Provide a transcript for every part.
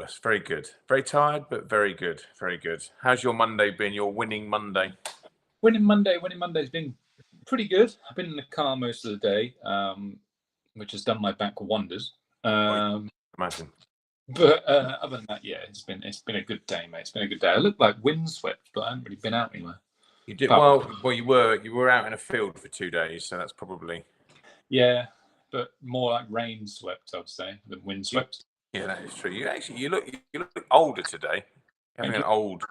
Marvellous. Very good. Very tired, but very good. Very good. How's your Monday been? Your winning Monday? Winning Monday's been pretty good. I've been in the car most of the day, which has done my back wonders. Imagine. But other than that, yeah, it's been a good day, mate. It's been a good day. I look like windswept, but I haven't really been out anywhere. You did well. You were out in a field for 2 days, so that's probably. Yeah, but more like rain swept, I'd say, than windswept. Yeah, that is true. You look older today. Having an old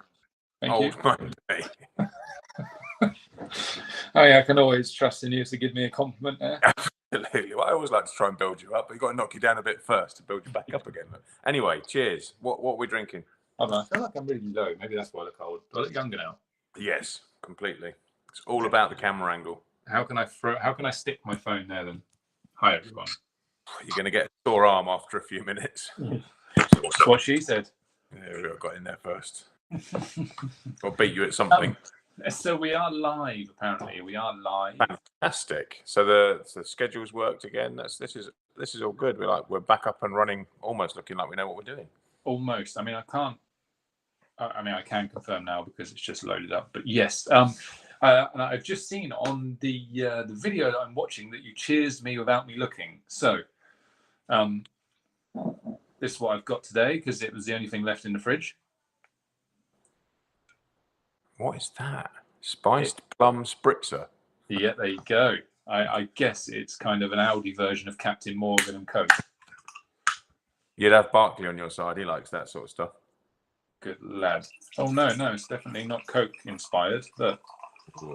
Monday. Oh yeah, I can always trust in you to give me a compliment there. Absolutely. Well, I always like to try and build you up, but you've got to knock you down a bit first to build you back up again. Anyway, cheers. What are we drinking? I feel like I'm really low. Maybe that's why I look old. Do I look younger now? Yes, completely. It's all about the camera angle. How can I stick my phone there then? Hi everyone. You're going to get a sore arm after a few minutes. That's what she said. Yeah, we got in there first. I'll beat you at something. So we are live. Apparently, we are live. Fantastic. So the schedule's worked again. This is all good. We're back up and running, almost looking like we know what we're doing. Almost. I mean, I can confirm now because it's just loaded up. But yes, and I've just seen on the video that I'm watching that you cheersed me without me looking. So, this is what I've got today because it was the only thing left in the fridge. What is that? Spiced plum spritzer. Yeah, there you go. I guess it's kind of an Audi version of Captain Morgan and Coke. You'd have Barkley on your side. He likes that sort of stuff. Good lad. Oh no, it's definitely not Coke inspired. But it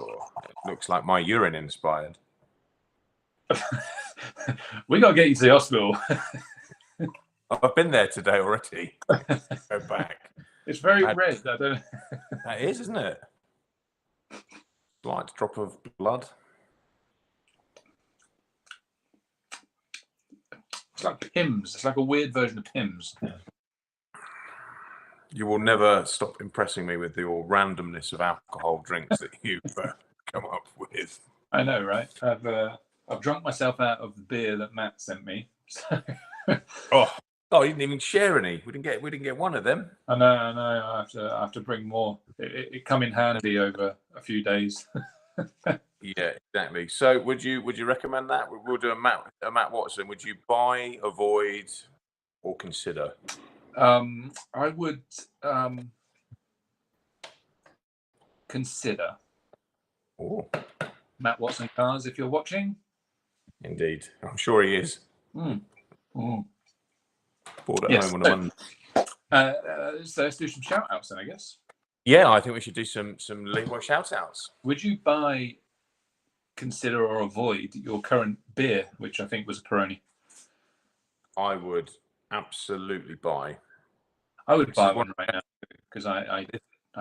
looks like my urine inspired. We got to get you to the hospital. I've been there today already. Go back. It's very red. I don't. That is, isn't it? Slight drop of blood. It's like Pimm's. It's like a weird version of Pimm's. You will never stop impressing me with your randomness of alcohol drinks that you've come up with. I know, right? I've drunk myself out of the beer that Matt sent me. So. Oh, you didn't even share any. We didn't get one of them. I know. I have to bring more. It come in handy over a few days. Yeah, exactly. So, would you recommend that? We'll do a Matt Watson. Would you buy, avoid, or consider? I would consider. Oh, Matt Watson cars, if you're watching. Indeed, I'm sure he is. Bored at home on a Monday. So let's do some shout outs then, I guess. Yeah, I think we should do some Leroy shout outs. Would you buy, consider, or avoid your current beer, which I think was a Peroni? I would absolutely buy. I would buy one right now because I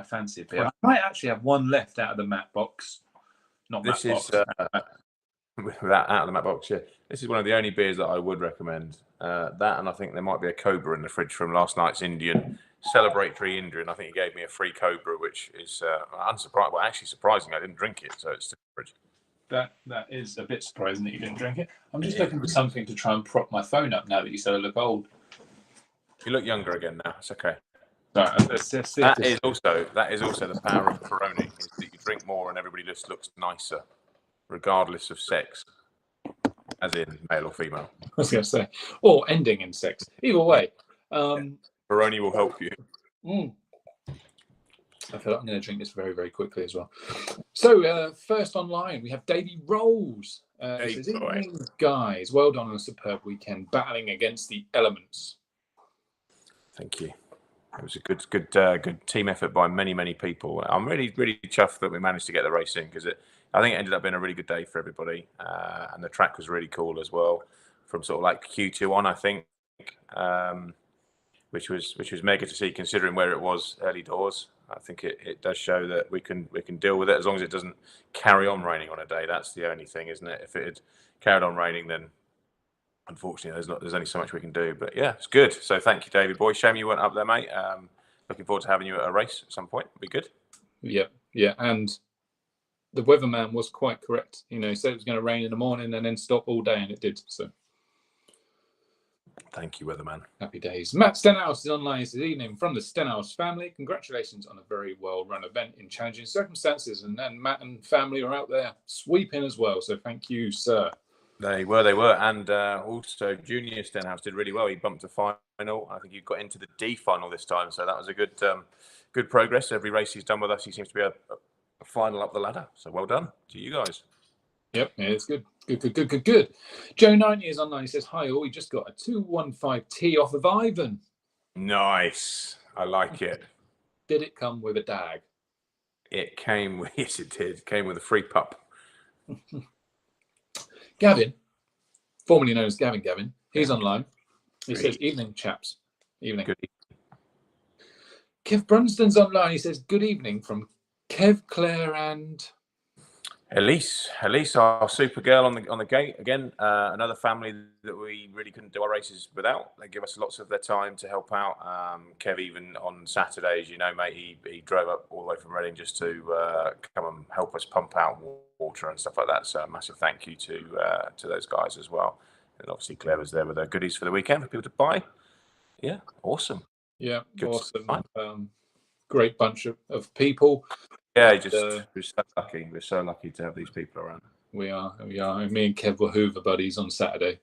fancy a beer. I might actually have one left out of the Matt box. Not this Matt box. Out of the Matt box, yeah. This is one of the only beers that I would recommend. That, and I think there might be a Cobra in the fridge from last night's celebratory Indian. I think he gave me a free Cobra, which is unsurprising. Well, actually surprising. I didn't drink it, so it's still in the fridge. That is a bit surprising that you didn't drink it. I'm just looking for something to try and prop my phone up now that you said I look old. You look younger again now. It's okay. Right, that is also the power of Peroni, is that you drink more and everybody just looks nicer, regardless of sex, as in male or female. I was going to say, or ending in sex. Either way. Peroni will help you. I feel like I'm going to drink this very, very quickly as well. So, first online, we have Davey Rolls. Says, guys, well done on a superb weekend, battling against the elements. Thank you. It was a good team effort by many people. I'm really chuffed that we managed to get the race in because I think it ended up being a really good day for everybody, and the track was really cool as well. From sort of like Q2 on, I think, which was mega to see considering where it was early doors. I think it does show that we can deal with it as long as it doesn't carry on raining on a day. That's the only thing, isn't it? If it had carried on raining, then unfortunately there's only so much we can do. But yeah, it's good. So thank you, David boy. Shame you weren't up there, mate. Looking forward to having you at a race at some point. It'd be good. Yeah, and the weatherman was quite correct. He said it was going to rain in the morning and then stop all day, and it did. So Thank you, weatherman. Happy days. Matt Stenhouse is online. He says, evening from the Stenhouse family. Congratulations on a very well-run event in challenging circumstances. And then Matt and family are out there sweeping as well. So thank you, sir. They were. And also Junior Stenhouse did really well. He bumped to final. I think he got into the D final this time. So that was a good progress. Every race he's done with us, he seems to be a final up the ladder. So well done to you guys. Yep, yeah, it's good. Good. Joe 90 is online. He says, hi, all. We just got a 215T off of Ivan. Nice. I like it. Did it come with a dag? It came with, yes, it did. It came with a free pup. Gavin, formerly known as Gavin, he's online. He says, evening, chaps. Evening. Good evening. Kev Brunston's online. He says, good evening from Kev, Claire, and Elise, our super girl on the gate again. Another family that we really couldn't do our races without. They give us lots of their time to help out. Kev, even on Saturdays, you know, mate, he drove up all the way from Reading just to come and help us pump out water and stuff like that. So a massive thank you to those guys as well. And obviously Claire was there with her goodies for the weekend for people to buy. Yeah, awesome. Yeah, Good awesome. Great bunch of people. Yeah, we're so lucky. We're so lucky to have these people around. We are. Me and Kev were Hoover buddies on Saturday,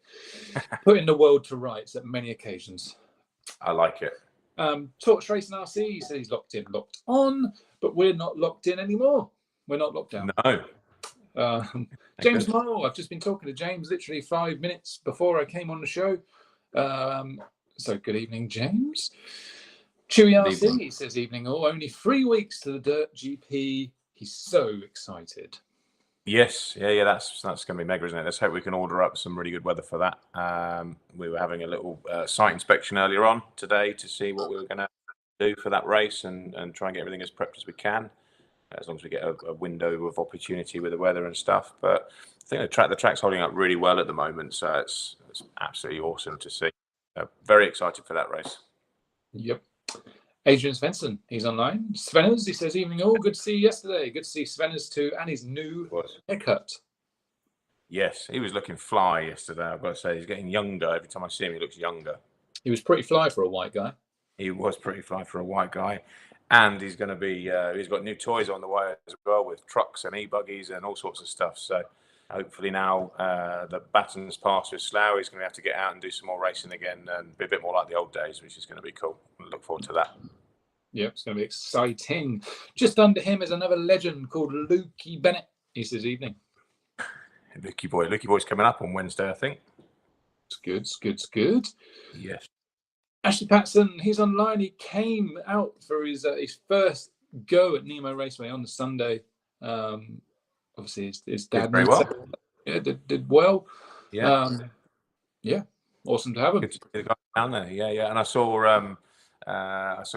putting the world to rights at many occasions. I like it. Torch Racing RC, he said he's locked on, but we're not locked in anymore. We're not locked down. No. James Morrow, I've just been talking to James literally 5 minutes before I came on the show. So good evening, James. Chewy RC, he says, evening all. Only 3 weeks to the Dirt GP. He's so excited. Yes, yeah, that's going to be mega, isn't it? Let's hope we can order up some really good weather for that. We were having a little site inspection earlier on today to see what we were going to do for that race and try and get everything as prepped as we can, as long as we get a window of opportunity with the weather and stuff. But I think the track's holding up really well at the moment, so it's absolutely awesome to see. Very excited for that race. Yep. Adrian Svensson, he's online. Svenners, he says, evening all. Good to see you yesterday. Good to see Svenners too, and his new haircut. Yes, he was looking fly yesterday. I've got to say, he's getting younger. Every time I see him, he looks younger. He was pretty fly for a white guy. He was pretty fly for a white guy. And he's going to be, he's got new toys on the way as well, with trucks and e-buggies and all sorts of stuff. So hopefully now the baton's passed with Slough, he's going to have to get out and do some more racing again and be a bit more like the old days, which is going to be cool. I look forward to that. Yeah, it's going to be exciting. Just under him is another legend called Lukey Bennett. He says, evening. Lukey Boy's coming up on Wednesday, I think. It's good. Yes. Ashley Patson, he's online. He came out for his first go at Nemo Raceway on the Sunday. Obviously, his dad did very well. Yeah, did well. Yeah. Yeah, awesome to have him. Good to see the guy down there. Yeah. And I saw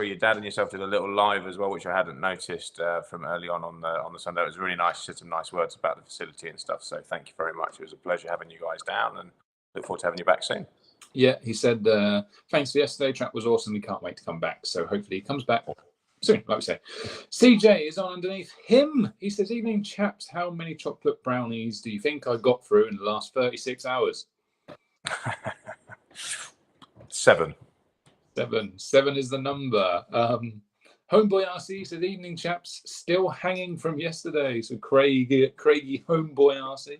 your dad and yourself did a little live as well, which I hadn't noticed from early on the Sunday. It was really nice. You said some nice words about the facility and stuff. So thank you very much. It was a pleasure having you guys down, and look forward to having you back soon. Yeah, he said, thanks for yesterday. Track was awesome. We can't wait to come back. So hopefully he comes back soon, like we say. CJ is on underneath him. He says, evening, chaps. How many chocolate brownies do you think I got through in the last 36 hours? 7. 7 is the number. Homeboy RC says, evening, chaps. Still hanging from yesterday. So Craigie Homeboy RC.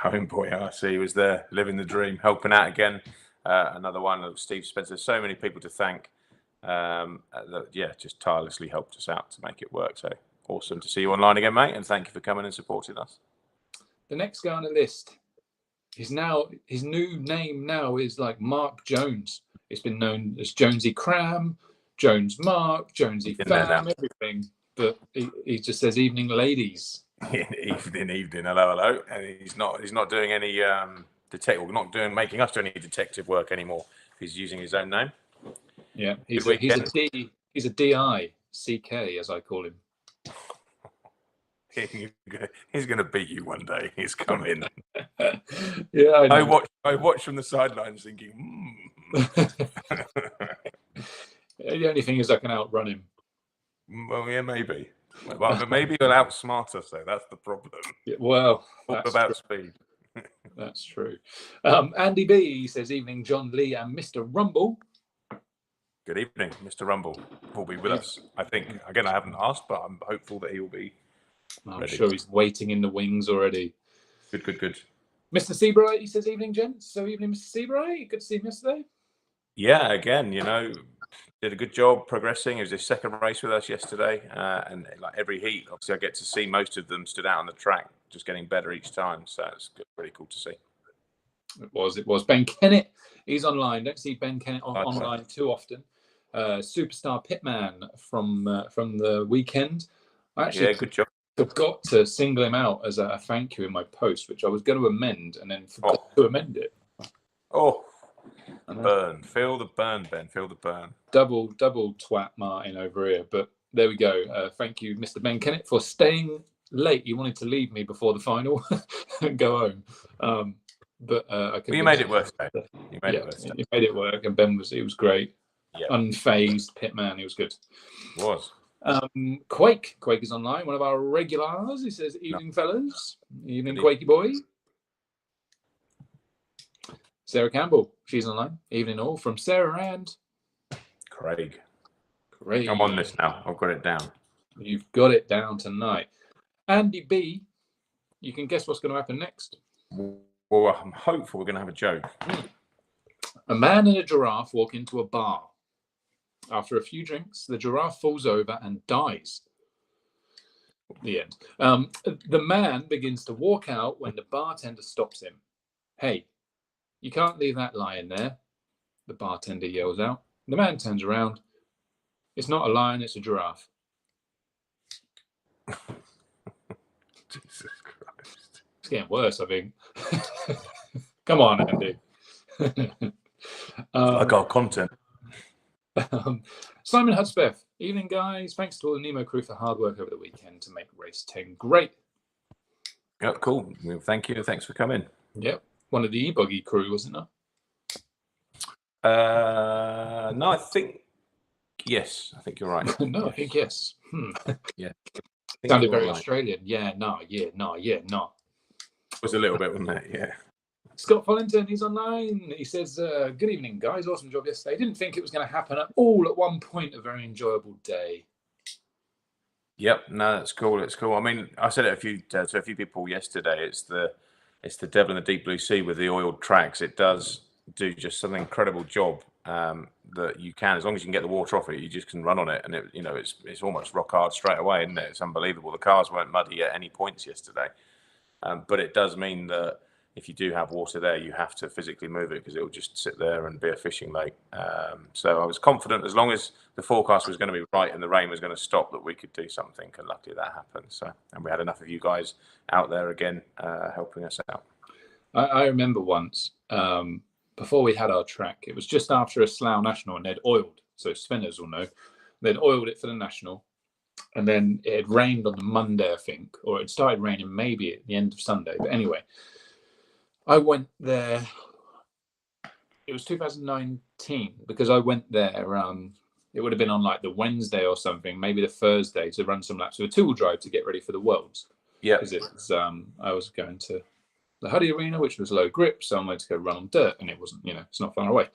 Homeboy RC was there, living the dream, helping out again. Another one of Steve Spencer. So many people to thank. Just tirelessly helped us out to make it work. So awesome to see you online again, mate, and thank you for coming and supporting us. The next guy on the list his new name now is like Mark Jones. It's been known as Jonesy Cram, Jones Mark, Jonesy Fam, everything. But he just says evening, ladies. Evening. Hello. And he's not doing any making us do any detective work anymore. Going to use his own name. Yeah, he's a DICK, as I call him. He's going to beat you one day. He's coming. Yeah, I watch from the sidelines thinking, The only thing is I can outrun him. Well, yeah, maybe. But maybe he'll outsmart us, though. That's the problem. Yeah, well, All about speed. That's true. Andy B says, evening, John Lee and Mr. Rumble. Good evening. Mr. Rumble will be with us, I think. Again, I haven't asked, but I'm hopeful that he will be ready. Sure he's waiting in the wings already. Good. Mr. Seabright, he says, evening, gents. So evening, Mr. Seabright. Good to see him yesterday. Yeah, again, did a good job progressing. It was his second race with us yesterday. And like every heat, obviously I get to see most of them stood out on the track, just getting better each time. So it's really cool to see. It was. Ben Kennett, he's online. Don't see Ben Kennett online too often. Superstar Pitman from the weekend. I actually good job. Forgot to single him out as a thank you in my post, which I was going to amend and then forgot to amend it. Oh, burn. Feel the burn, Ben. Feel the burn. Double twat Martin over here. But there we go. Thank you, Mr. Ben Kennett, for staying late. He wanted to leave me before the final and go home. But you made it work. You made it work, and Ben was great. Yeah. Unfazed pitman. He was good. Was. Quake is online, one of our regulars. He says, evening, fellas. Evening, Quakey boy. Sarah Campbell, she's online. Evening all from Sarah and Craig. I'm on this now. I've got it down. You've got it down tonight. Andy B, you can guess what's going to happen next. Well, I'm hopeful we're going to have a joke. A man and a giraffe walk into a bar. After a few drinks, the giraffe falls over and dies. The end. The man begins to walk out when the bartender stops him. Hey, you can't leave that lion there, the bartender yells out. The man turns around. It's not a lion, it's a giraffe. Jesus Christ. It's getting worse, I think. Come on, Andy. I got content. Simon Hudspeth, evening, guys. Thanks to all the Nemo crew for hard work over the weekend to make RaceTen great. Yeah, cool. Well, thank you. Thanks for coming. Yep. One of the e-buggy crew, wasn't it? No, I think yes. I think you're right. No, yes. I think yes. Yeah. Sounded very right. Australian. Yeah, no. It was a little bit, wasn't it? Yeah. Scott Follington, he's online. He says, good evening, guys. Awesome job yesterday. Didn't think it was going to happen at all at one point. A very enjoyable day. Yep. No, that's cool. It's cool. I mean, I said it to a few people yesterday. It's the devil in the deep blue sea with the oiled tracks. It does do just an incredible job that you can, as long as you can get the water off it, you just can run on it. And it's almost rock hard straight away, isn't it? It's unbelievable. The cars weren't muddy at any points yesterday. But it does mean that if you do have water there, you have to physically move it because it will just sit there and be a fishing lake. So I was confident as long as the forecast was going to be right and the rain was going to stop that we could do something. And luckily that happened. So, and we had enough of you guys out there again helping us out. I remember once before we had our track, it was just after a Slough National and they'd oiled. So Svenners will know. They'd oiled it for the National. And then it had rained on the Monday, I think, or it started raining maybe at the end of Sunday. But anyway, I went there. It was 2019 because I went there. It would have been on like the Wednesday or something, maybe the Thursday, to run some laps with a two-wheel drive to get ready for the Worlds. Yeah, because it was. I was going to the Huddy Arena, which was low grip, so I wanted to go run on dirt, and it wasn't. It's not far away.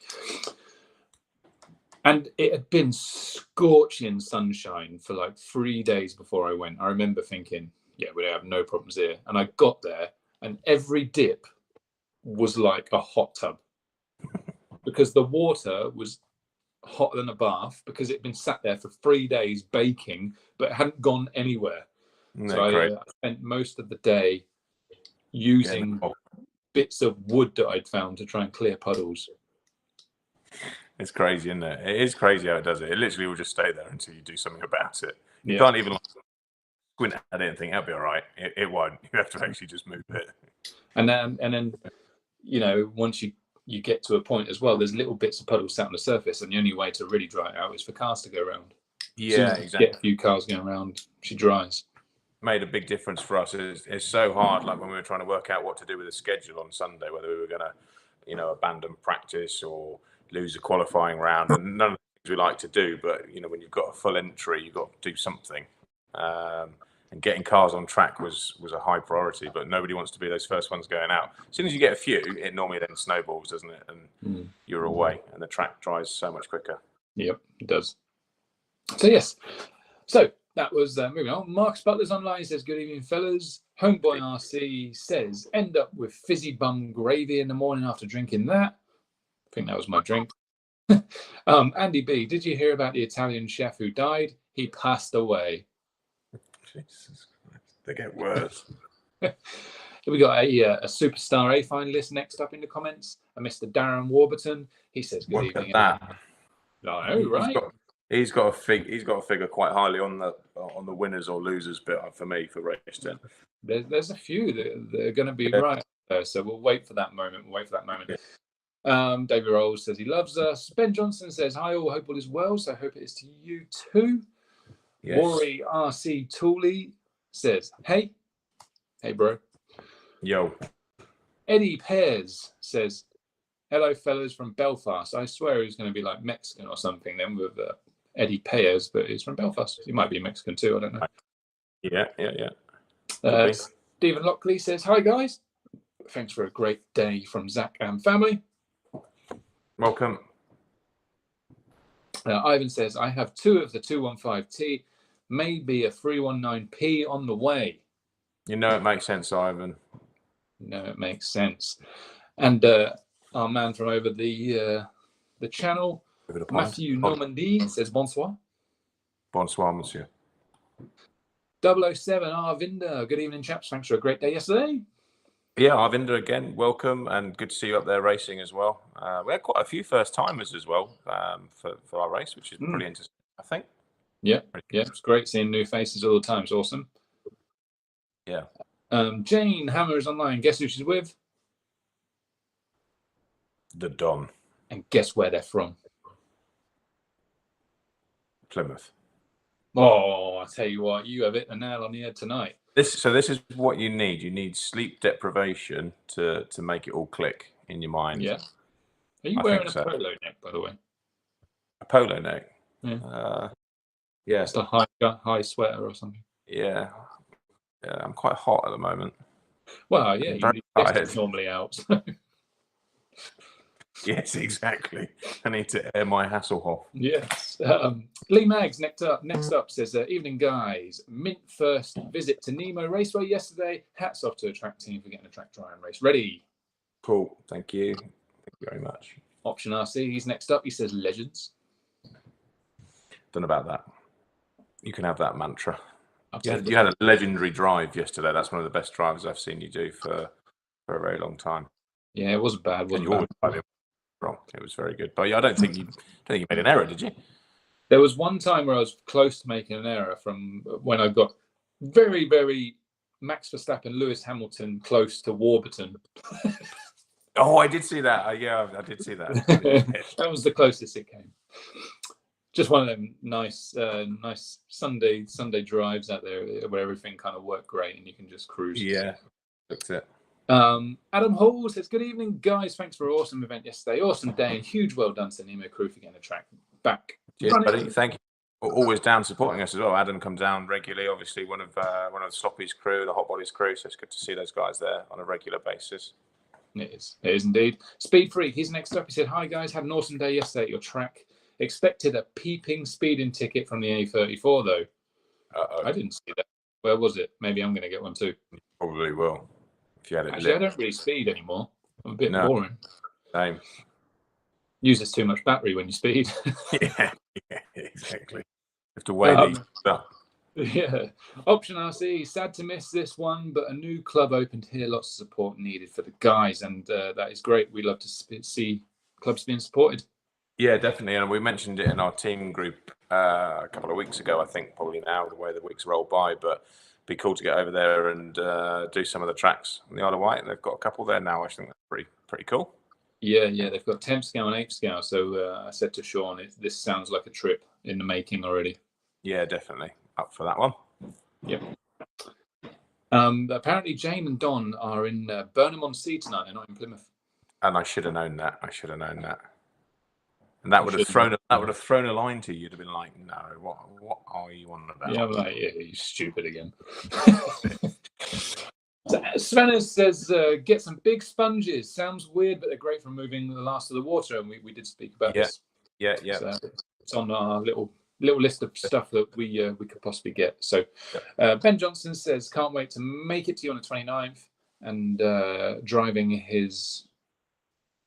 And it had been scorching sunshine for like 3 days before I went. I remember thinking, yeah, we have no problems here. And I got there, and every dip was like a hot tub because the water was hotter than a bath because it had been sat there for 3 days baking, but hadn't gone anywhere. No, so I spent most of the day using bits of wood that I'd found to try and clear puddles. It's crazy, isn't it? It is crazy how it does it. It literally will just stay there until you do something about it. You can't even squint at it and think, that'll be all right. It won't. You have to actually just move it. And then once you get to a point as well, there's little bits of puddles sat on the surface, and the only way to really dry it out is for cars to go around. Yeah, exactly. Get a few cars going around, she dries. Made a big difference for us. It's so hard, like when we were trying to work out what to do with the schedule on Sunday, whether we were going to, abandon practice or lose a qualifying round, and none of the things we like to do, but when you've got a full entry, you've got to do something. and getting cars on track was a high priority. But nobody wants to be those first ones going out. As soon as you get a few, it normally then snowballs, doesn't it? And you're away, and the track dries so much quicker. Yep, it does. So yes, so that was moving on. Marcus Butler's online says, "Good evening, fellas." Homeboy RC says, "End up with fizzy bum gravy in the morning after drinking that." I think that was my drink. Andy B, did you hear about the Italian chef who died? He passed away. Jesus Christ, they get worse. We got a superstar A finalist next up in the comments, a Mr. Darren Warburton. He says, "Good Look evening." at that. Oh, right. He's got to figure quite highly on the winners or losers bit for me for RaceTen. There's a few that are going to be right there, so we'll wait for that moment. David Rolls says he loves us. Ben Johnson says, "Hi all, hope all is well." So I hope it is to you too. Yes. Rory RC Tooley says, hey bro. Yo. Eddie Pears says, "Hello fellas from Belfast." I swear he's going to be like Mexican or something then with Eddie Pears, but he's from Belfast. He might be Mexican too, I don't know. Yeah. Stephen Lockley says, "Hi guys, thanks for a great day from Zach and family." Welcome. Ivan says, "I have 2 of the 215T, maybe a 319P on the way." You know it makes sense, Ivan. No, it makes sense. And our man from over the channel, Matthew Normandy, says, "Bonsoir." Bonsoir, monsieur. 007 Arvinder, good evening, chaps. Thanks for a great day yesterday. Yeah, Arvinder again, welcome, and good to see you up there racing as well. We had quite a few first timers as well for our race, which is pretty interesting, I think. Yeah, it's great seeing new faces all the time. It's awesome. Yeah. Jane Hammer is online. Guess who she's with? The Don. And guess where they're from? Plymouth. Oh, I tell you what, you have hit the nail on the head tonight. This is what you need. You need sleep deprivation to make it all click in your mind. Yeah. Are you wearing a polo neck, by the way? A polo neck? Yeah. Yeah. Just a high sweater or something. Yeah. I'm quite hot at the moment. Well, yeah, you lift normally out. So. Yes, exactly. I need to air my Hasselhoff. Yes. Lee Maggs next up says, "Evening guys, mint first visit to Nemo Raceway yesterday. Hats off to the track team for getting the track dry and race ready." Cool. Thank you. Thank you very much. Option RC, he's next up. He says, "Legends." Don't know about that. You can have that mantra. You had a legendary drive yesterday. That's one of the best drives I've seen you do for a very long time. Yeah, it wasn't bad. Wrong. It was very good. But I don't think you made an error, did you? There was one time where I was close to making an error from when I got very, very Max Verstappen, Lewis Hamilton close to Warburton. Oh, I did see that. Yeah, I did see that. That was the closest it came. Just one of them nice Sunday drives out there where everything kind of worked great and you can just cruise. Yeah, that's it. Adam Hall says, "Good evening, guys. Thanks for an awesome event yesterday. Awesome day and huge well done to Nemo crew for getting the track back. Cheers, buddy. Thank you. Always down supporting us as well. Adam comes down regularly. Obviously, one of the Sloppy's crew, the Hot Bodies crew. So it's good to see those guys there on a regular basis. It is indeed. Speed Freak, he's next up. He said, "Hi guys, had an awesome day yesterday at your track. Expected a peeping speeding ticket from the A34 though." I didn't see that. Where was it? Maybe I'm going to get one too. You probably will. If you had it Actually, lit. I don't really speed anymore. I'm a bit boring. Same. Uses too much battery when you speed. yeah, exactly. You have to weigh these up. Yeah. Option RC, sad to miss this one, but a new club opened here. Lots of support needed for the guys, and that is great. We love to see clubs being supported. Yeah, definitely. And we mentioned it in our team group a couple of weeks ago, I think, probably now, the way the weeks roll by. But it'd be cool to get over there and do some of the tracks on the Isle of Wight. They've got a couple there now. I think that's pretty cool. Yeah. They've got 10th scale and 8th scale. So I said to Sean, this sounds like a trip in the making already. Yeah, definitely. Up for that one. Yep. Apparently, Jane and Don are in Burnham-on-Sea tonight. They're not in Plymouth. And I should have known that. And that would have thrown a line to you. You'd have been like, no, what are you on about? Yeah, I'm like, yeah, you're stupid again. Svenna says, get some big sponges. Sounds weird, but they're great for removing the last of the water. And we did speak about this. Yeah. So it's on our little list of stuff that we could possibly get. So Ben Johnson says, can't wait to make it to you on the 29th. And driving his,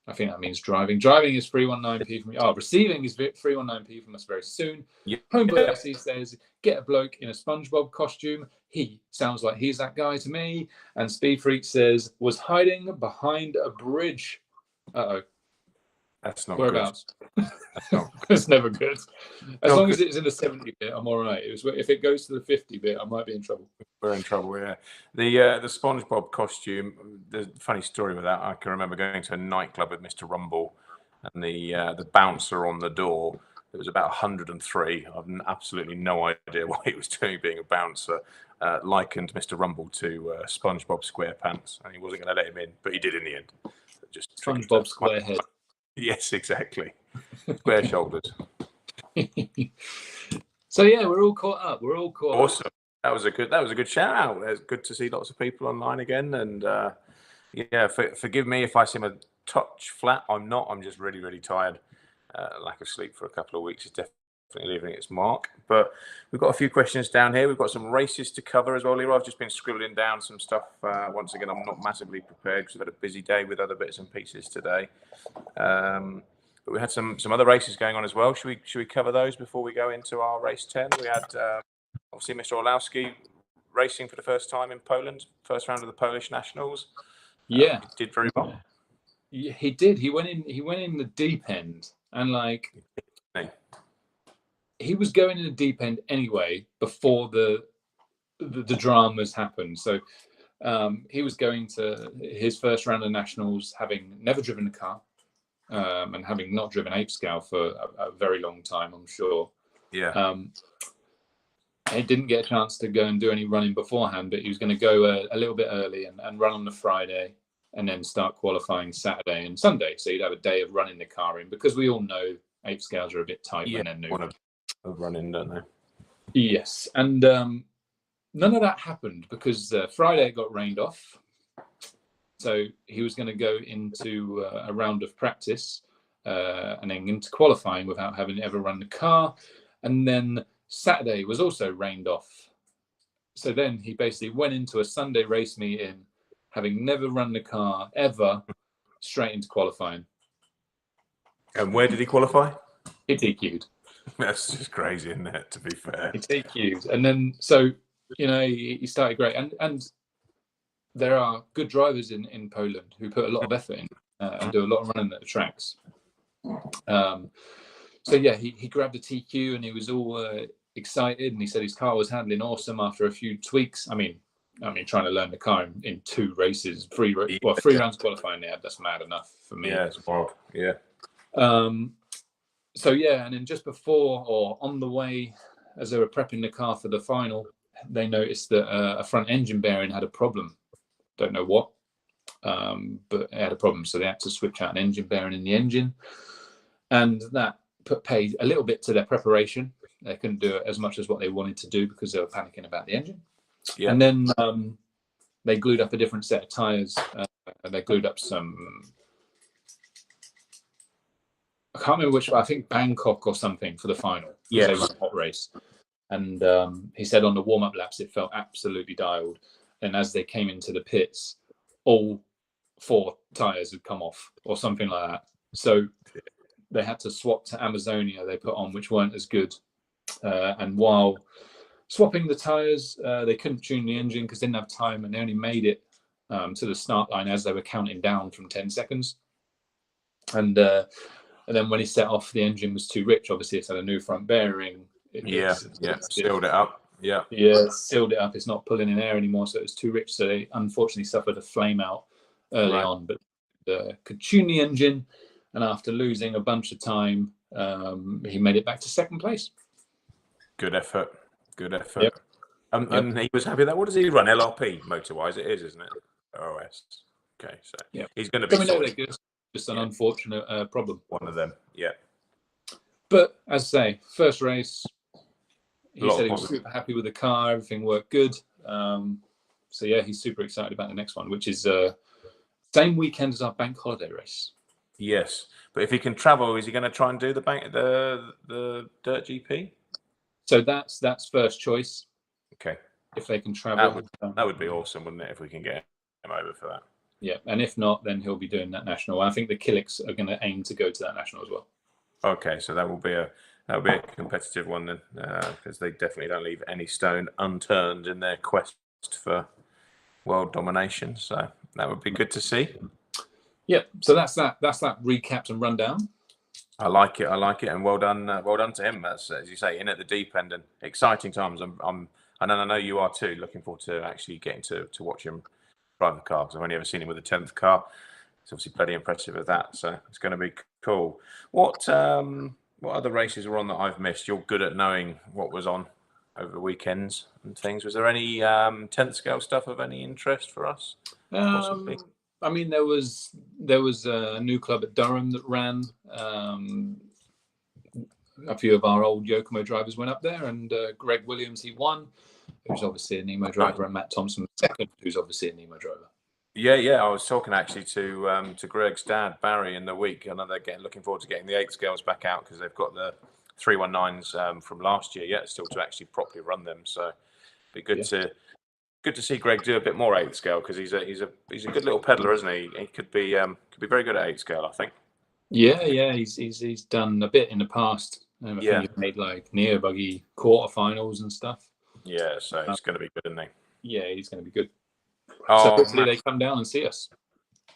I think that means driving is 319p from me. Receiving is 319p from us very soon. Homeboy SC says, get a bloke in a SpongeBob costume. He sounds like he's that guy to me. And Speed Freak says, was hiding behind a bridge. Uh-oh. That's not Whereabouts? good. It's never good. As long as it's in the 70 bit, I'm all right. If it goes to the 50 bit, I might be in trouble. We're in trouble, yeah. The SpongeBob costume. There's a funny story with that. I can remember going to a nightclub with Mr. Rumble, and the bouncer on the door. There was about 103. I've absolutely no idea what he was doing, being a bouncer. Likened Mr. Rumble to SpongeBob SquarePants, and he wasn't going to let him in, but he did in the end. Just SpongeBob SquareHead. Yes, exactly. Square shoulders. So yeah, we're all caught up. Awesome. That was a good shout out. It's good to see lots of people online again. And forgive me if I seem a touch flat. I'm not. I'm just really, really tired. Lack of sleep for a couple of weeks is definitely leaving its mark. But we've got a few questions down here. We've got some races to cover as well, Leroy. I've just been scribbling down some stuff. Once again, I'm not massively prepared because we've had a busy day with other bits and pieces today. But we had some other races going on as well. Should we cover those before we go into our RaceTen? We had obviously Mr. Olowski racing for the first time in Poland, first round of the Polish Nationals. Yeah, he did very well. Yeah, he did. He went in the deep end, and like he was going in the deep end anyway before the dramas happened. So he was going to his first round of Nationals, having never driven a car. And having not driven ape scale for a very long time, I'm sure. Yeah. He didn't get a chance to go and do any running beforehand, but he was going to go a little bit early and run on the Friday, and then start qualifying Saturday and Sunday. So you'd have a day of running the car in, because we all know ape scales are a bit tight when they're new. Of running, don't they? Yes, and none of that happened because Friday it got rained off. So he was going to go into a round of practice and then into qualifying without having ever run the car. And then Saturday was also rained off. So then he basically went into a Sunday race meeting, having never run the car ever, straight into qualifying. And where did he qualify? He DQ'd. That's just crazy, isn't it, to be fair? He DQ'd. And then, so, he started great. And there are good drivers in Poland who put a lot of effort in and do a lot of running at the tracks. So yeah, he grabbed a TQ and he was all excited, and he said his car was handling awesome after a few tweaks. I mean, trying to learn the car in 2 races, 3 rounds qualifying there, that's mad enough for me. Yeah, it's wild. Yeah. So yeah, and then just before or on the way, as they were prepping the car for the final, they noticed that a front engine bearing had a problem. Don't know what, but it had a problem, so they had to switch out an engine bearing in the engine, and that paid a little bit to their preparation. They couldn't do it as much as what they wanted to do because they were panicking about the engine. Yeah. And then they glued up a different set of tires. They glued up some, I can't remember which, I think Bangkok or something for the final. Yeah, they won a hot race. And he said on the warm-up laps it felt absolutely dialed. And as they came into the pits, all 4 tires had come off or something like that. So they had to swap to Amazonia they put on, which weren't as good. And while swapping the tires, they couldn't tune the engine because they didn't have time, and they only made it to the start line as they were counting down from 10 seconds. And then when he set off, the engine was too rich. Obviously, it's had a new front bearing. Sealed it up. Yeah, sealed it up. It's not pulling in air anymore, so it was too rich. So they unfortunately suffered a flame out early on, but could tune the engine. And after losing a bunch of time, he made it back to 2nd place. Good effort. Yep. And he was happy with that. What does he run? LRP motor-wise, it is, isn't it? OS. Okay, so he's going to be. We know they're good. Just an unfortunate problem. One of them. Yeah. But as I say, first race, he lot said of he was positive. super happy with the car. Everything worked good. So yeah, he's super excited about the next one, which is same weekend as our bank holiday race. Yes, but if he can travel, is he going to try and do the Dirt GP? So that's first choice. Okay, If they can travel, that would be awesome, wouldn't it? If we can get him over for that. yeah, and if not, then he'll be doing that national. I think the Killix are going to aim to go to that national as well. Okay, so that will be a competitive one then, because they definitely don't leave any stone unturned in their quest for world domination. So that would be good to see. Yeah, so that's that recapped and rundown. I like it, and well done to him. That's, as you say, in at the deep end and exciting times. I know you are too. Looking forward to actually getting to watch him drive the car, because I've only ever seen him with a 10th car. It's obviously pretty impressive with that, so it's going to be cool. What other races were on that I've missed? You're good at knowing what was on over the weekends and things. Was there any 10th scale stuff of any interest for us? Possibly. I mean, there was a new club at Durham that ran. A few of our old Yokomo drivers went up there, and Greg Williams, he won, who's obviously a Nemo driver, and Matt Thompson second, who's obviously a Nemo driver. Yeah. I was talking actually to Greg's dad, Barry, in the week. I know they're looking forward to getting the 8 scales back out, because they've got the 319s from last year yet still to actually properly run them. So it'd be good to see Greg do a bit more 8 scale, because he's a good little peddler, isn't he? He could be very good at 8 scale, I think. Yeah, he's done a bit in the past. I think he's made like Neo Buggy quarterfinals and stuff. Yeah, so it's going to be good, isn't he? Yeah, he's going to be good. Oh, so hopefully they come down and see us.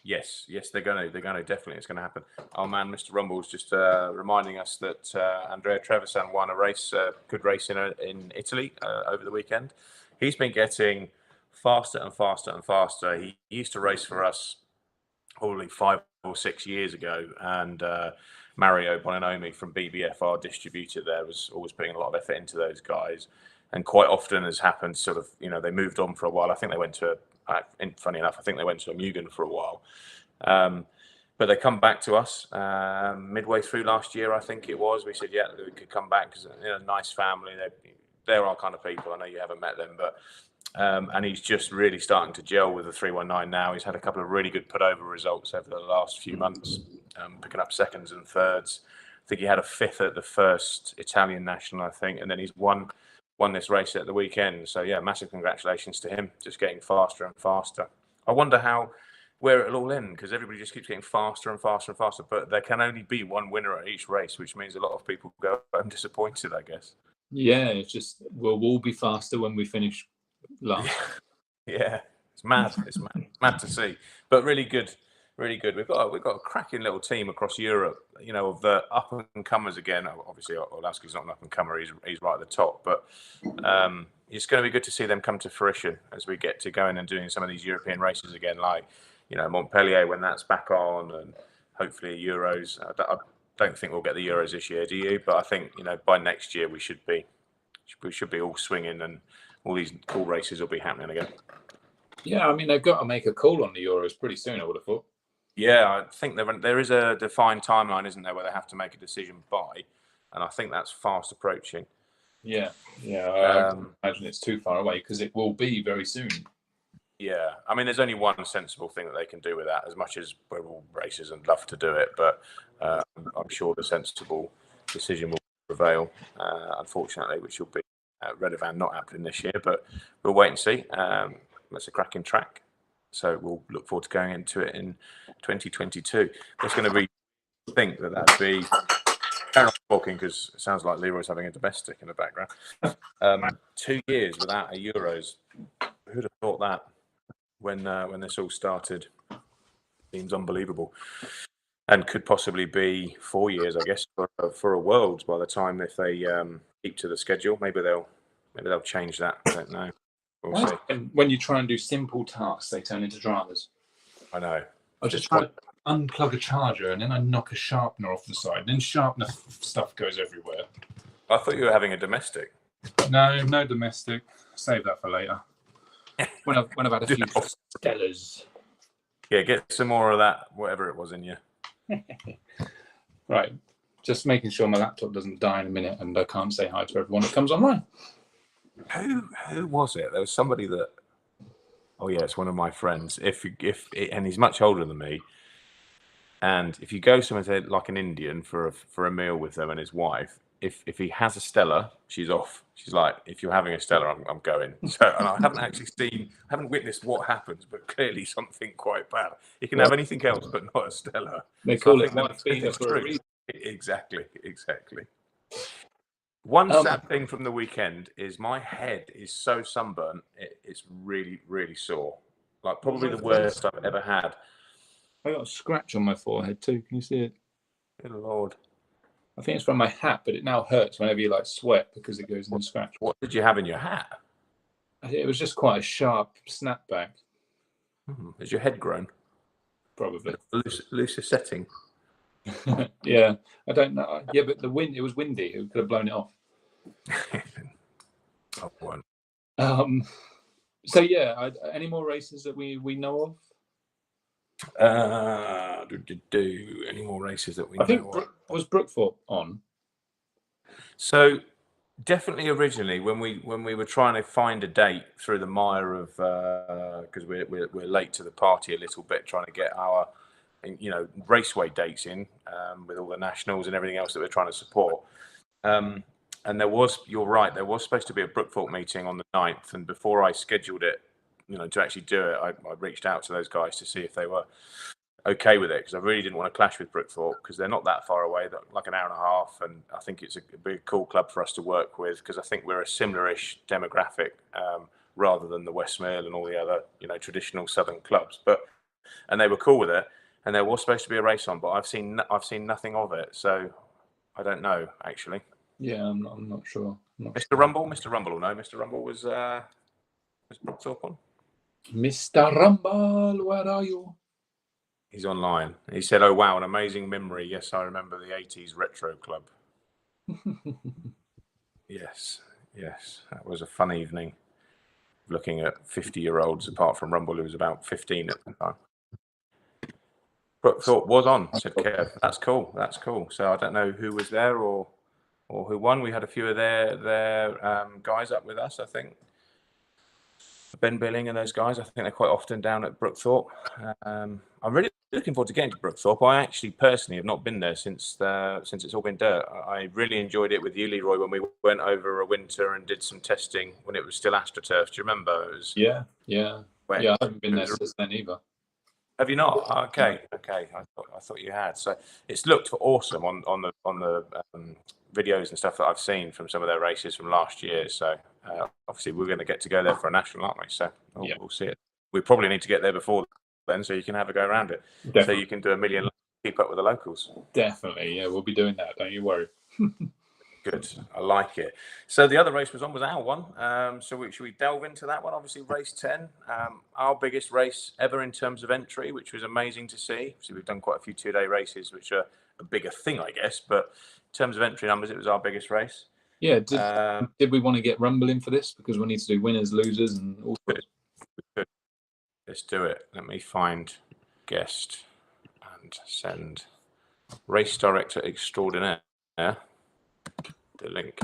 Yes, they're going to definitely. It's going to happen. Oh man, Mr. Rumble's just reminding us that Andrea Trevisan won a race, good race in Italy over the weekend. He's been getting faster and faster and faster. He used to race for us probably 5 or 6 years ago, and Mario Bonanomi from BBF, our distributor there, was always putting a lot of effort into those guys. And quite often has happened, sort of, they moved on for a while. I think they went to funny enough, I think they went to a Mugen for a while. But they come back to us midway through last year, I think it was. We said, yeah, we could come back, because nice family. They're our kind of people. I know you haven't met them, but and he's just really starting to gel with the 319 now. He's had a couple of really good put-over results over the last few months, picking up seconds and thirds. I think he had a 5th at the first Italian national, I think, and then he's won this race at the weekend. So yeah, massive congratulations to him, just getting faster and faster. I wonder where it'll all end, because everybody just keeps getting faster and faster and faster, but there can only be one winner at each race, which means a lot of people go home disappointed, I guess. Yeah, it's just we'll all be faster when we finish last. Yeah, it's mad. It's mad to see, but really good. We've got a cracking little team across Europe, of the up and comers again. Obviously, Olowski's not an up and comer; he's right at the top. But it's going to be good to see them come to fruition as we get to going and doing some of these European races again, like Montpellier when that's back on, and hopefully Euros. I don't think we'll get the Euros this year, do you? But I think by next year we should be all swinging, and all these cool races will be happening again. Yeah, I mean, they've got to make a call on the Euros pretty soon, I would have thought. Yeah, I think there is a defined timeline, isn't there, where they have to make a decision by, and I think that's fast approaching. Yeah. I imagine it's too far away, because it will be very soon. Yeah, I mean, there's only one sensible thing that they can do with that, as much as we're all racers and love to do it, but I'm sure the sensible decision will prevail, unfortunately, which will be Redovan not happening this year, but we'll wait and see. That's a cracking track. So we'll look forward to going into it in 2022. That's going to be, I think that'd be talking, because it sounds like Leroy's having a domestic in the background. 2 years without a Euros. Who'd have thought that when this all started? Seems unbelievable, and could possibly be 4 years, I guess, for a Worlds by the time, if they keep to the schedule. Maybe they'll change that. I don't know. We'll see. And when you try and do simple tasks, they turn into dramas. I know. I just try to unplug a charger, and then I knock a sharpener off the side, and then sharpener stuff goes everywhere. I thought you were having a domestic. No domestic. Save that for later. When I've had a few Stellas. Yeah, get some more of that, whatever it was in you. Right. Just making sure my laptop doesn't die in a minute and I can't say hi to everyone that comes online. Who was it? There was somebody that. Oh yeah, it's one of my friends. And he's much older than me. And if you go somewhere like an Indian for a meal with them and his wife, if he has a Stella, she's off. She's like, if you're having a Stella, I'm going. So, and I haven't witnessed what happens, but clearly something quite bad. You can have anything else, but not a Stella. They So call I it think wife beater for a reason. Exactly. One sad thing from the weekend is my head is so sunburnt, it's really, really sore. Like probably the worst I've ever had. I got a scratch on my forehead too. Can you see it? Good Lord. I think it's from my hat, but it now hurts whenever you like sweat because it goes in the scratch. What did you have in your hat? It was just quite a sharp snapback. Has your head grown? Probably. Looser setting. Yeah, I don't know. Yeah, but it was windy. It could have blown it off. So yeah, any more races that we know of? Any more races that we know I think of? Was Brookthorpe on? So definitely originally when we were trying to find a date through the mire of because we're late to the party a little bit, trying to get our raceway dates in with all the nationals and everything else that we're trying to support. And you're right, there was supposed to be a Brookthorpe meeting on the 9th, and before I scheduled it, to actually do it, I reached out to those guys to see if they were okay with it, because I really didn't want to clash with Brookthorpe because they're not that far away, like an hour and a half, and I think it's a big cool club for us to work with because I think we're a similar-ish demographic rather than the Westmill and all the other traditional southern clubs. And they were cool with it, and there was supposed to be a race on, but I've seen nothing of it, so I don't know actually. Yeah, I'm not sure. Mr. Rumble will know. Mr. Rumble was Brookthorpe on. Mr. Rumble, where are you? He's online. He said, "Oh wow, an amazing memory. Yes, I remember the '80s retro club." Yes, that was a fun evening. Looking at 50-year-olds, apart from Rumble, who was about 15 at the time. Brookthorpe was on, said Kev. That's cool. So I don't know who was there or who won. We had a few of their guys up with us, I think. Ben Billing and those guys, I think they're quite often down at Brookthorpe. I'm really looking forward to getting to Brookthorpe. I actually personally have not been there since it's all been dirt. I really enjoyed it with you, Leroy, when we went over a winter and did some testing when it was still AstroTurf. Do you remember? Yeah. I haven't been there since then either. Have you not? Okay. I thought you had. So it's looked awesome on the videos and stuff that I've seen from some of their races from last year. So obviously we're going to get to go there for a national, aren't we? So we'll see it. We probably need to get there before then, so you can have a go around it. Definitely. So you can do a million, keep up with the locals. Definitely, yeah, we'll be doing that. Don't you worry. Good, I like it. So the other race was our one. Should we delve into that one? Obviously, RaceTen, our biggest race ever in terms of entry, which was amazing to see. So we've done quite a few 2-day races, which are a bigger thing, I guess. But in terms of entry numbers, it was our biggest race. Yeah. Did we want to get Rumble in for this because we need to do winners, losers, and all sorts? Good. Let's do it. Let me find guest and send race director extraordinaire. The link.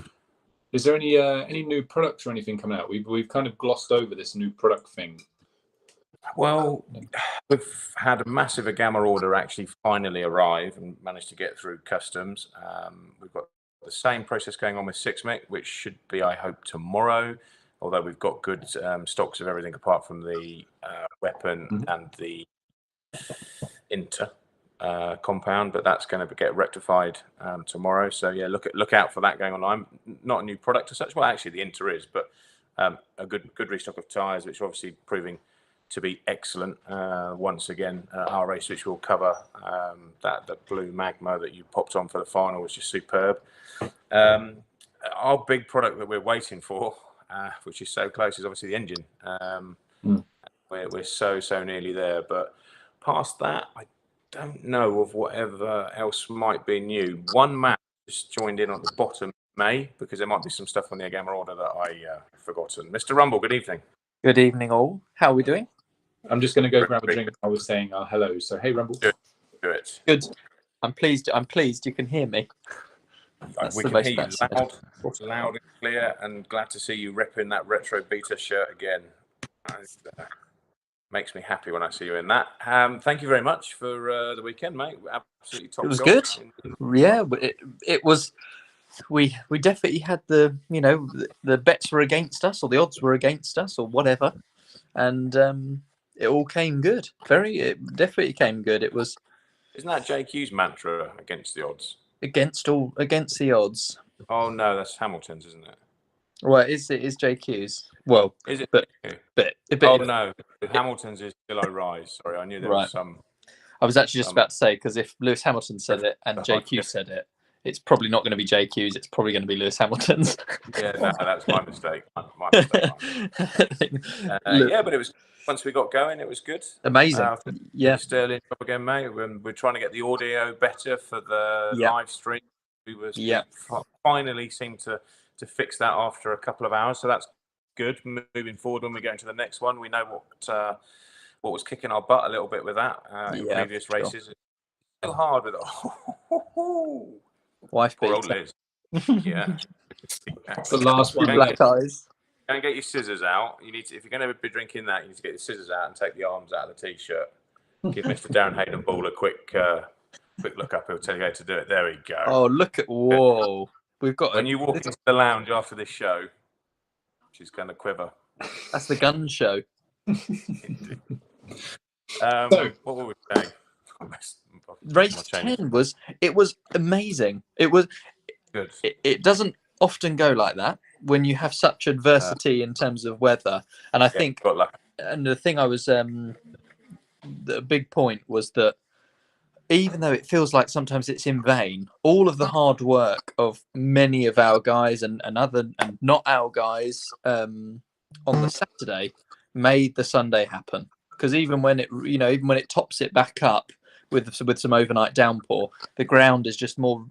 Is there any new products or anything coming out? We've kind of glossed over this new product thing. Well, we've had a massive gamma order actually finally arrive and managed to get through customs. We've got the same process going on with 6MIC, which should be, I hope, tomorrow. Although we've got good stocks of everything apart from the weapon and the inter compound, but that's going to get rectified tomorrow. So yeah, look out for that going online. Not a new product as such. Well, actually the inter is, but a good restock of tyres, which are obviously proving to be excellent. Once again, our race, which we'll cover, that blue magma that you popped on for the final was just superb. Our big product that we're waiting for, which is so close, is obviously the engine. We're so nearly there, but past that, I don't know of whatever else might be new. One man just joined in on the bottom May because there might be some stuff on the gamma order that I forgotten. Mr. Rumble, good evening. Good evening, all. How are we doing? I'm just going to go grab a drink. I was saying hello. So hey, Rumble. Do it. Good. I'm pleased. I'm pleased you can hear me. That's We the can most hear you important. loud and clear, and glad to see you repping that retro beta shirt again. It makes me happy when I see you in that. Thank you very much for the weekend, mate. Absolutely top. It was job. good. Yeah, it was. We definitely had the bets were against us, or the odds were against us, or whatever, and it all came good. It definitely came good. It was Isn't that JQ's mantra, against the odds? against the odds. Oh no, that's Hamilton's, isn't it? Well, it is JQ's. Well, Is it? but Oh no, Hamilton's is Still I Rise. Sorry, I knew there right. was some. I was actually just about to say, because if Lewis Hamilton said it and JQ said it, it's probably not going to be JQ's. It's probably going to be Lewis Hamilton's. Yeah, no, that's my mistake. My mistake. Yeah, but it was, once we got going, it was good. Amazing. Yeah. Sterling job again, mate. We're trying to get the audio better for the live stream. We finally seemed to fix that after a couple of hours, so that's good. Moving forward, when we go into the next one, we know what was kicking our butt a little bit with that in previous races. It's so hard with wife poor old beater. Liz. Yeah. It's the last one. Black eyes. Go and get your scissors out. You need to, if you're going to be drinking that, you need to get your scissors out and take the arms out of the t-shirt. Give Mr. Darren Hayden Ball a quick look up. He'll tell you how to do it. There we go. Oh, look at whoa! We've got when you walk into the lounge after this show, she's going to quiver. That's the gun show. What were we saying? RaceTen was amazing. It was good. It doesn't often go like that when you have such adversity in terms of weather. And I think, and the thing I was, the big point was that even though it feels like sometimes it's in vain, all of the hard work of many of our guys and not our guys on the Saturday made the Sunday happen. Because even when it tops it back up with some overnight downpour, the ground is just more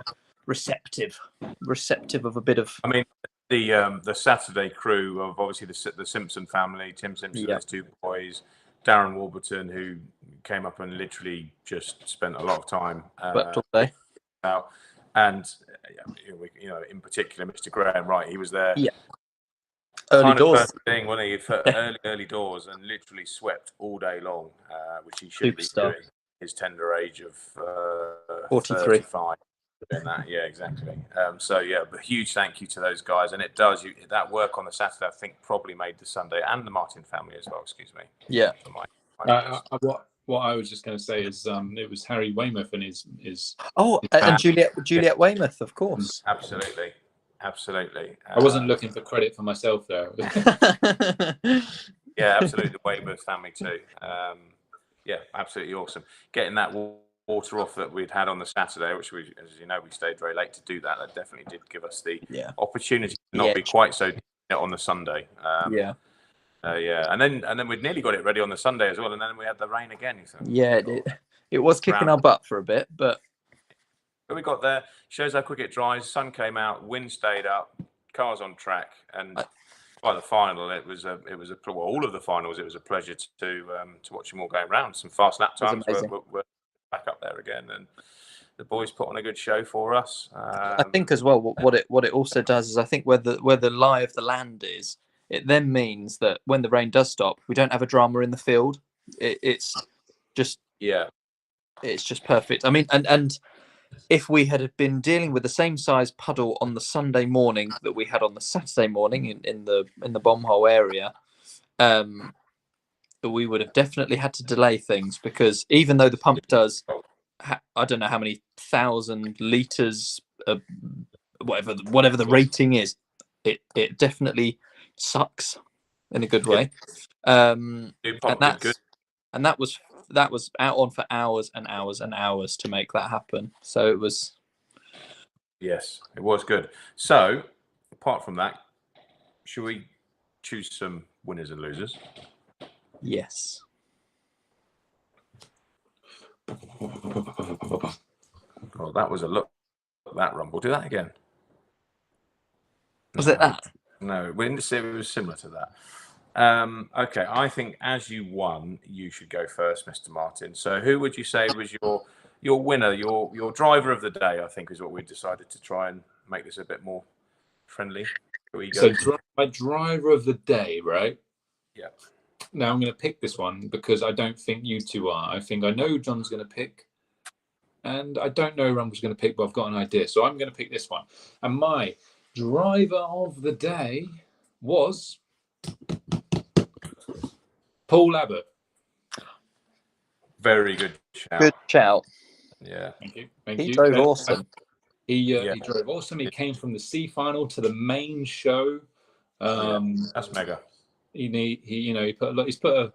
receptive of a bit of. I mean, the Saturday crew of obviously the Simpson family, Tim Simpson, his two boys, Darren Warburton, who came up and literally just spent a lot of time all day out, and in particular, Mr. Graham Wright, he was there. Yeah. Early doors thing, wasn't he? For early doors, and literally swept all day long, which he should be doing. His tender age of 43. 35. Doing that, yeah, exactly. So yeah, but huge thank you to those guys, and it does. That work on the Saturday, I think, probably made the Sunday, and the Martin family as well. Excuse me. Yeah. What I was just going to say is, it was Harry Weymouth and his. And Juliet Weymouth, of course. Absolutely. I wasn't looking for credit for myself there. Yeah, absolutely. The Weymouth family too. Yeah, absolutely awesome. Getting that water off that we'd had on the Saturday, which we, as you know, we stayed very late to do that. That definitely did give us the opportunity to not be quite so on the Sunday. Yeah, and then we'd nearly got it ready on the Sunday as well, and then we had the rain again. It was kicking our butt for a bit, but we got there. Shows how quick it dries. Sun came out, wind stayed up, cars on track, and by the final, it was all of the finals. It was a pleasure to watch them all going round. Some fast lap times were back up there again, and the boys put on a good show for us. I think as well, what it also does is, I think where the lie of the land is, it then means that when the rain does stop, we don't have a drama in the field. It's just perfect. I mean, and if we had been dealing with the same size puddle on the Sunday morning that we had on the Saturday morning in the bomb hole area, we would have definitely had to delay things, because even though the pump does, I don't know how many 1,000 liters, whatever the rating is, it definitely sucks in a good way. And that was out on for hours and hours and hours to make that happen. So it was. Yes, it was good. So apart from that, should we choose some winners and losers? Yes. Oh, that was a look. That rumble. Do that again. Was it that? No, we didn't say it was similar to that. Okay, I think as you won, you should go first, Mr. Martin. So who would you say was your your winner, your driver of the day, I think, is what we decided to try and make this a bit more friendly. So my driver of the day, right? Yeah. Now I'm going to pick this one because I don't think you two are. I think I know who John's going to pick, and I don't know who Rumble's going to pick, but I've got an idea. So I'm going to pick this one. And my driver of the day was Paul Abbott. Very good shout. Good shout. Yeah. Thank you. He drove awesome. He drove awesome. He came from the C final to the main show. That's mega. He put a lot. He's put